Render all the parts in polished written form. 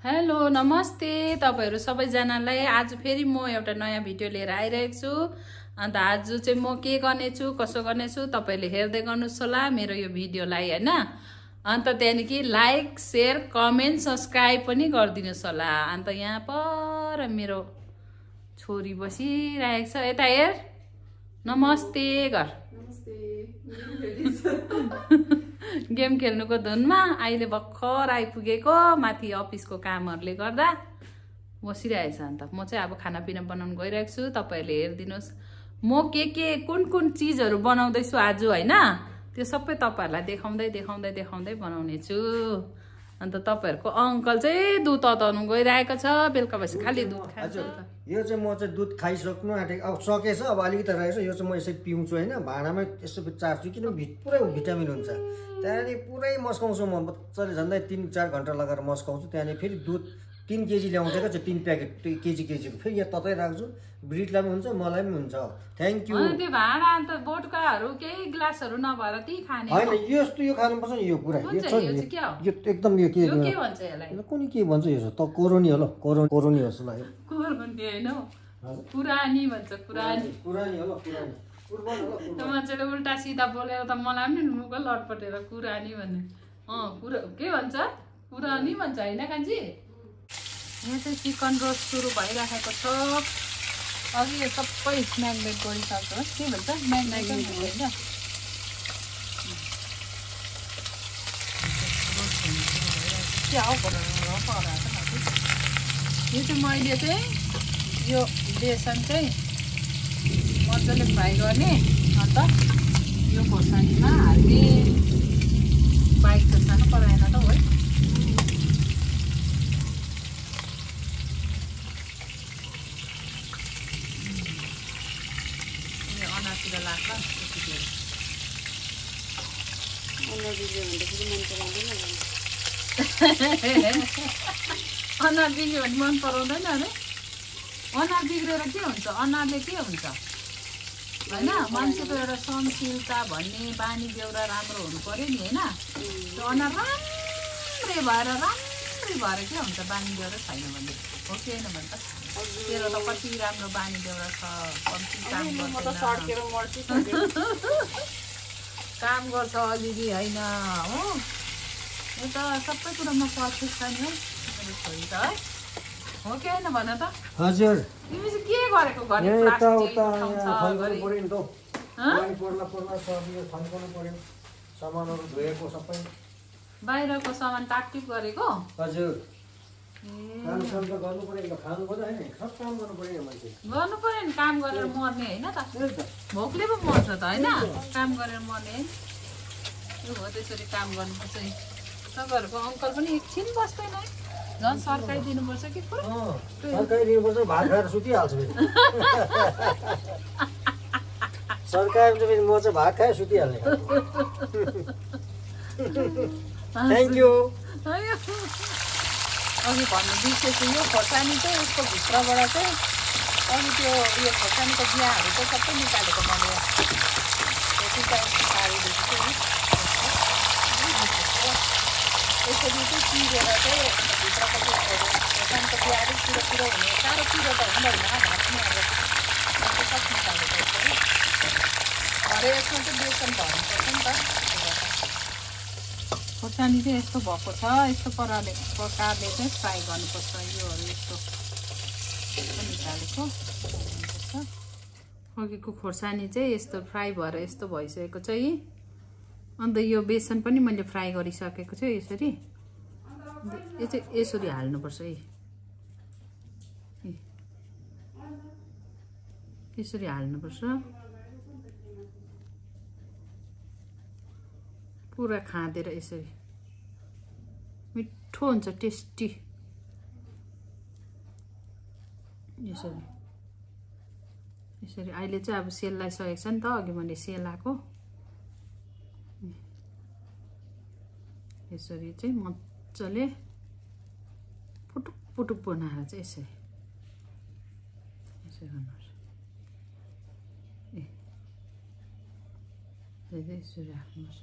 Hello नमस्ते तपाईहरु सबैजनालाई आज फेरि म एउटा नयाँ भिडियो लिएर आइरहेको छु। अन्त आज चाहिँ म के गर्ने छु कसो गर्ने छु तपाईले हेर्दै गर्नुस् होला मेरो यो भिडियोलाई हैन। अन्त त्यहाँदेखि लाइक शेयर कमेन्ट सब्स्क्राइब पनि गरिदिनुस् होला। अन्त यहाँ पर मेरो छोरी बसिरहेको छ यता हेर नमस्ते घर गेम खेल्नुको धुनमा अहिले भर्खर आइपुगेको माथि अफिसको कामहरुले गर्दा बसिरहेछ। अन्त म चाहिँ अब खानापिना बनाउन गइरहेको छु तपाईहरुले हेर्दिनुस् म के कुन कुन चीजहरु बनाउँदै छु आज हैन त्यो सबै तपाईहरुलाई देखाउँदै बनाउने छु। अन्त तपाईहरुको अंकल चाहिँ दुध तताउनु गइरहेको छ बेलुका भएपछि खाली दुध खान्छ। यो चाहिँ म चाहिँ दुध खाइसक्नु आँटेको अब सकेछ अब अलिकति रहेछ यो चाहिँ म यसै पिउँछु हैन भाँडामै यसो चार्छु किन पुरै भिटामिन हुन्छ। त्यहाँदेखि पुरै मस्काउँछु म मजाले झन्डै 3-4 घण्टा लगाएर मस्काउँछु। त्यहाँदेखि फेरि दुध 3 केजी ल्याउँदैको चाहिँ 3 प्याकेट केजीको फेरि यहाँ ततै राख्छु ब्रिडलाई पनि हुन्छ मलाई पनि हुन्छ। Thank you. त्यो भाँडा अन्त बोटकाहरु केही ग्लासहरु नभएर ती खाने हैन यस्तो यो खानुपर्छ नि यो पुरा यो छ यो एकदम यो के भन्छ यसलाई कुनी के भन्छ यो त कोरोनी होला कोरोनी हो जस्तो लाग्यो। कोरोनी हैन पुरानी भन्छ पुरानी होला पुरानी त मान्छेले उल्टा सिधा बोलेर त मलाई पनि मुख लटपटेर कुरानी भन्ने के भन्छ पुरानी भन्छ हैन कान्छी। यहाँ चाहिँ चिकन रोस्ट सुरु भइराखेको छ। अघि यो सबै म्याग्नेट गरिसक्छ के भन्छ म्याग्नेट हैन के हो यो चाहिँ मैले चाहिँ यो बेसन चाहिँ मजाले फ्राई गर्ने अन्त यो खोर्सानीमा हाल्ने बाइक त सानो पराएन त है। यो अनातिर लाग्छ अनार बिग्रियो भने मन पराउँदैन अरे अनार बिग्रेर के हुन्छ अनारले के हुन्छ हैन मान्छेको एउटा सहनशीलता भन्ने बानी बेहोरा राम्रो हुनु पर्यो नि हैन। त्यो अनार राम्रै भएर के हुन्छ बानी बेहोरा छैन भने हो कि हैन भन्छ तेरो त कति राम्रो बानी बेहोरा छ कम्ती काम गर्छ अलिअलि हैन हो यो त सबै कुरामा पर्फेक्ट छ नि मेरो छोरी त है हो कि हैन भन त। हजुर तिमी चाहिँ के गरेको घरे सामानहरु धोएको सबै बाहिरको सामान टाकटिक गरेको। हजुर काम त गर्नु पर्यो खानु पर्यो हैन सब काम गर्नु पर्यो मान्छे गर्नु पर्यो नि काम गरेर मर्ने हैन त भोकले पो मर्छ त हैन काम गरेर मर्ने यो हो त्यसरी काम गर्नुपर्छ। तपाईहरुको अंकल पनि एकछिन बस्दैन है झन् सरकाई दिनुपर्छ कि सरकाई दिनुपर्छ भात खाएर सुतिहाल्छ फेरि सरकार चाहिँ म चाहिँ भात खाएर सुतिहाल्ने। Thank you. अघि भन्नु बिर्सेछु यो खोर्सानी चाहिँ यसको भित्रबाट चाहिँ अघि त्यो उयो खोर्सानीको बिहाहरू चाहिँ सबै निकालेको मैले यसरी चाहिँ चिरेर चाहिँ भित्रको त्यो खोर्सानीको बिहा अलिक पिरो हुने साह्रो पिरो त हुँदैन भाँच्ने अब सब निकालेको यसरी भरे यसमा चाहिँ बेसन भर्नुपर्छ नि त। खोर्सानी चाहिँ यस्तो भएको छ यस्तो प्रकारले चाहिँ फ्राई गर्नुपर्छ योहरू यस्तो निकालेको अघिको खोर्सानी चाहिँ यस्तो फ्राई भएर यस्तो भइसकेको छ यी। अन्त यो बेसन पनि मैले फ्राई गरिसकेको छु यसरी यो चाहिँ यसरी हाल्नुपर्छ यसरी हाल्नुपर्छ पुरा खाँदेर यसरी मिठो हुन्छ टेस्टी यसरी अहिले चाहिँ अब सेलाइसकेको छ नि त अघि मैले सेलाएको यसरी चाहिँ मजाले पुटुक बनाएर चाहिँ यसरी गर्नुपर्छ यसरी राख्नुपर्छ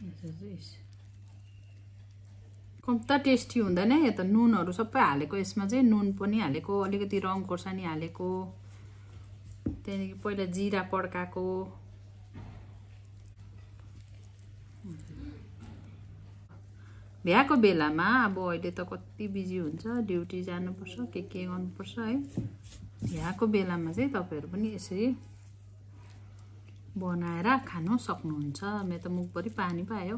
यसरी कम्ता टेस्टी हुँदैन यो त नुनहरु सबै हालेको यसमा चाहिँ नुन पनि हालेको अलिकति रङ खोर्सानी हालेको त्यहाँदेखि पहिला जिरा पड्काको भ्याएको बेलामा अब अहिले त कति बिजी हुन्छ ड्युटी जानुपर्छ के गर्नुपर्छ है भ्याएको बेलामा चाहिँ तपाईहरु पनि यसरी बनाएर खान सक्नुहुन्छ मेरो त मुखभरि पानी पायो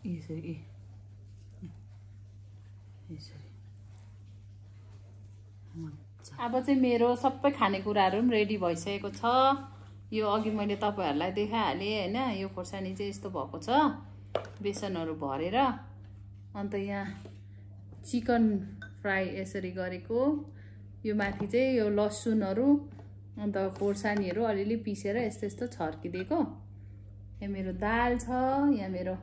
यसरी अब चाहिँ मेरो सबै खानेकुराहरु पनि रेडी भइसकेको छ यो अघि मैले तपाईहरुलाई देखाइहाले हैन यो खोर्सानी चाहिँ यस्तो भएको छ बेसनहरु भरेर अन्त यहाँ चिकन फ्राई यसरी गरेको यो माथि चाहिँ यो लसुनहरु अन्त खोर्सानीहरु अलिअलि पिसेर यस्तो यस्तो छर्किदिएको यहाँ मेरो दाल छ यहाँ मेरो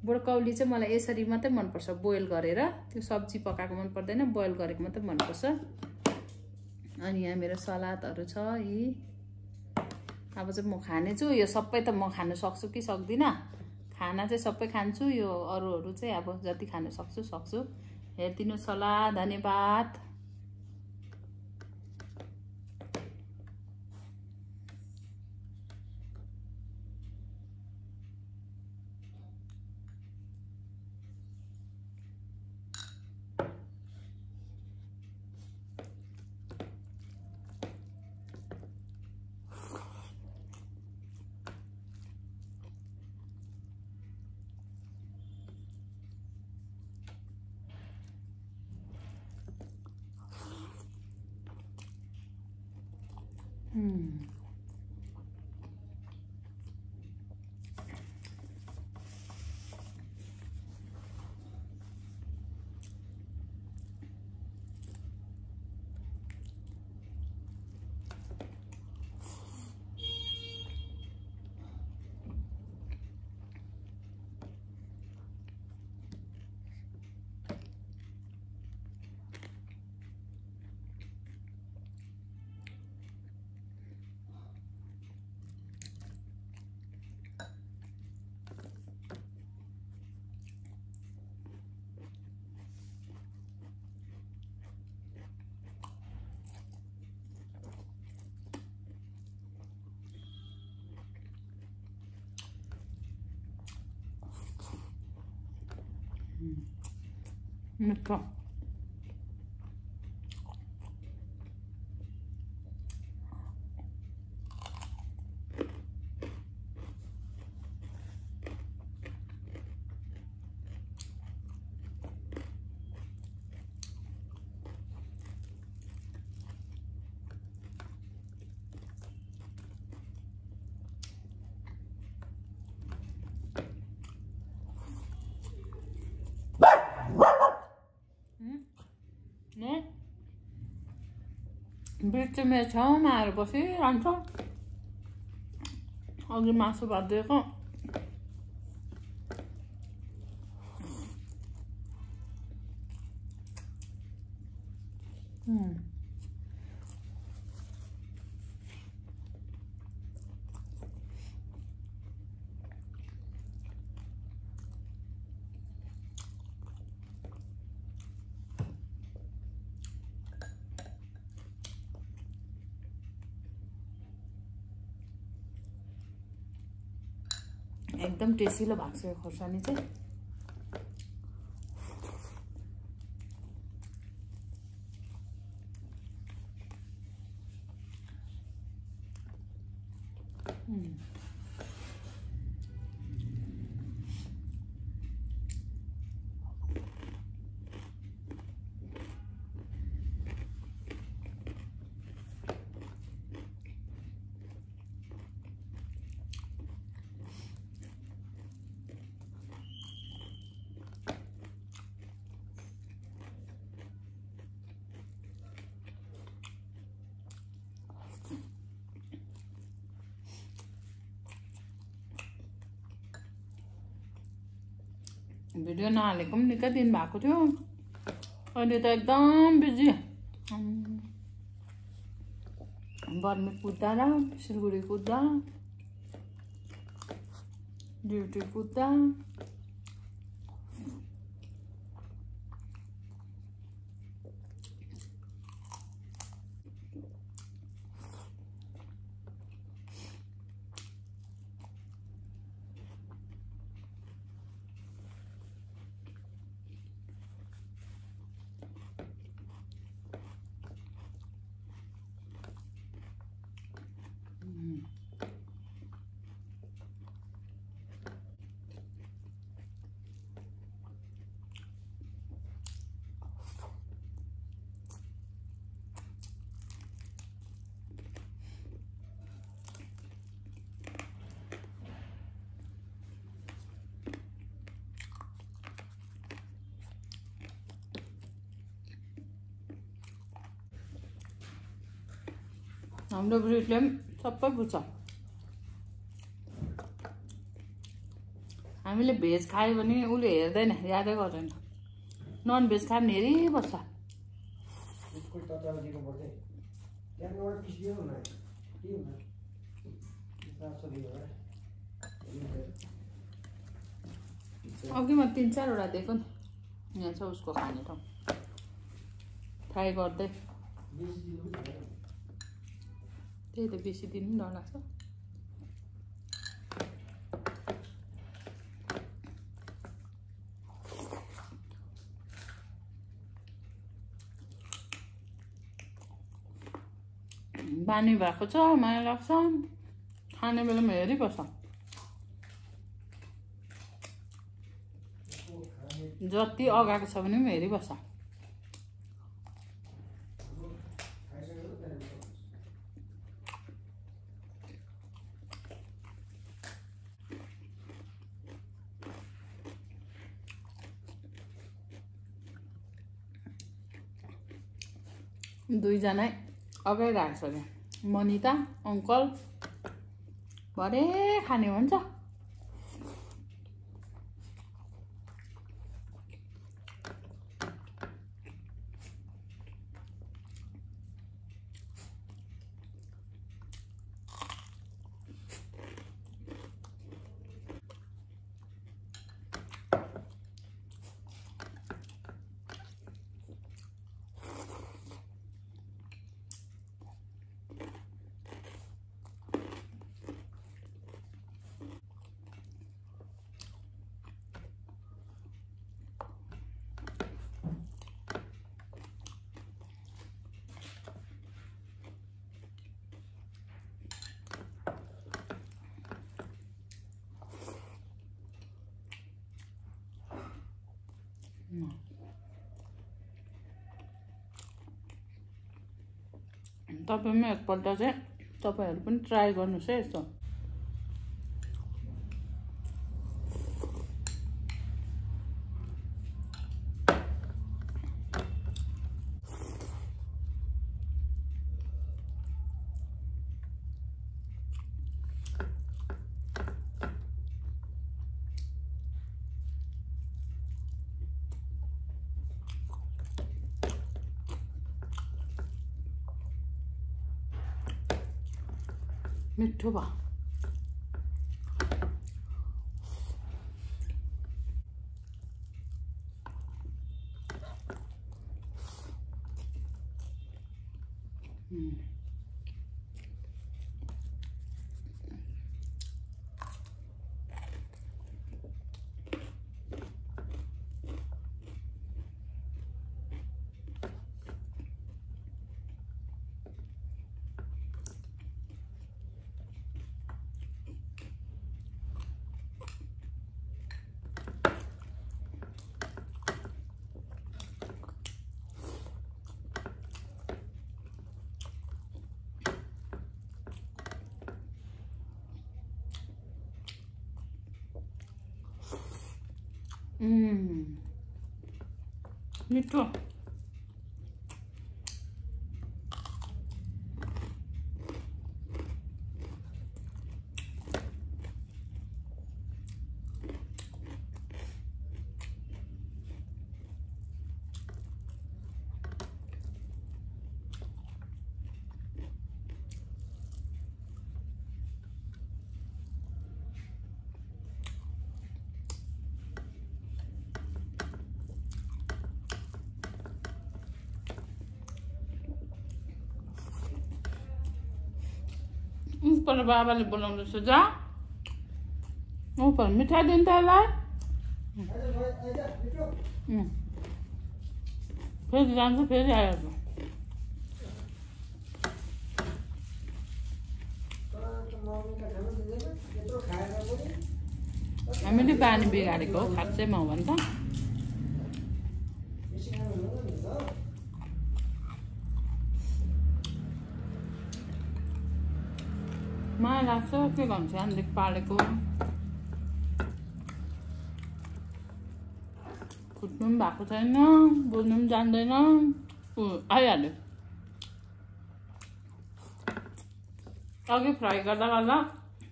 ब्रोकौली चाहिँ मलाई यसरी मात्रै मन पर्छ बोइल गरेर त्यो सब्जी पकाएको मन पर्दैन बोइल गरेको मात्रै मन पर्छ अनि यहाँ मेरो सलादहरु छ यी अब चाहिँ म खाने छु यो सबै त म खान सक्छु कि सक्दिन खाना चाहिँ सबै खान्छु यो अरूहरु चाहिँ अब जति खान सक्छु हेर्दिनुस् होला धन्यवाद मिठो बिच मेरो छेउमा आएर बसिरहन्छ अघि मासु भात दिएको एकदम टेस्टिलो भएको छ खोर्सानी चाहिँ भिडियो नहालेको पनि निकै दिन भएको थियो अहिले त एकदम बिजी बर्मेक कुद्दा र सिलगढी कुद्दा ड्युटी कुद्दा हाम्रो ब्रिडले पनि सबै बुझ्छ। हामीले भेज खायो भने उसले हेर्दैन, यादै गर्दैन। नन भेज खायो भने हेरिबस्छ। अघि म 3-4 वटा दिएको नि, यहाँ छ उसको खाने ठाउँ। ट्राई गर्दै त्यही त बेसी दिन पनि डर लाग्छ। बानी भएको छ, माया लाग्छ, खाने बेलामा हेरिबस्छ। जति अगाएको छ भने पनि हेरिबस्छ। दुईजना अगाडि राख्छ अरे मनिता अङ्कल भरे खाने भन्छ। तपाईँ पनि एकपल्ट चाहिँ तपाईँहरू पनि ट्राई गर्नुहोस् है यस्तो। मिठो भयो। मिठो। पर बाबाले बोलाउँदैछ जा ऊपर मिठाई दिन्छ यसलाई फेरि जान्छ फेरि आइहाल्छ हामीले बानी बिगारेको हो खासैमा हो भने त माया लाग्छ के गर्छ सानोदेखि पालेको फुट्नु पनि भएको छैन बोल्नु पनि जान्दैन आइहाल्यो अघि फ्राई गर्दा गर्दा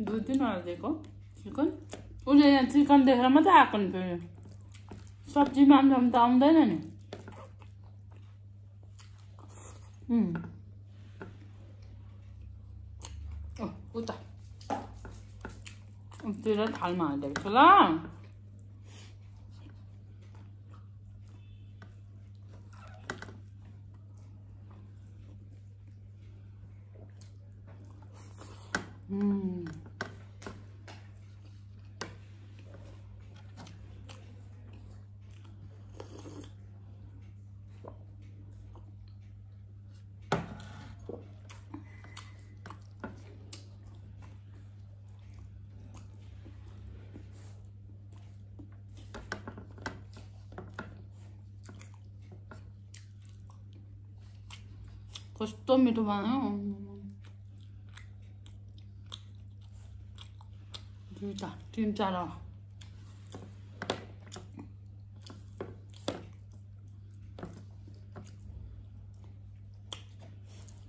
2-3 वटा दिएको चिकन उसले यहाँ चिकन देखेर मात्रै आएको नि फेरि सब्जीमा पनि त आउँदैन नि उता उतिर थालमा हालिदिएको छु ल कस्तो मिठो भयो दुईटा 3-4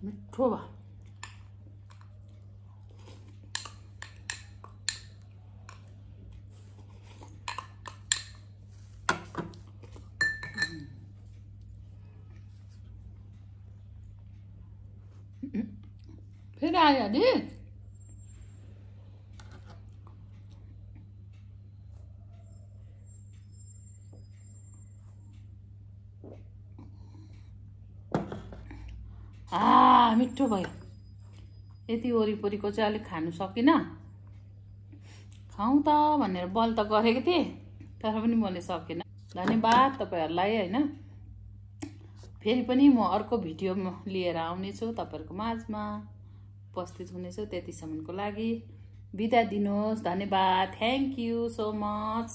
मिठो भयो फेरि आइहाल्यो मिठो भयो यति वरिपरिको चाहिँ अलिक खानु सकिनँ खाउँ त भनेर बल त गरेको थिएँ तर पनि मैले सकिनँ धन्यवाद तपाईँहरूलाई हैन फेरि पनि म अर्को भिडियो लिएर आउनेछु तपाईँहरूको माझमा उपस्थित हुनेछु त्यतिसम्मको लागि बिदा दिनुहोस् धन्यवाद थ्याङ्क यू सो मच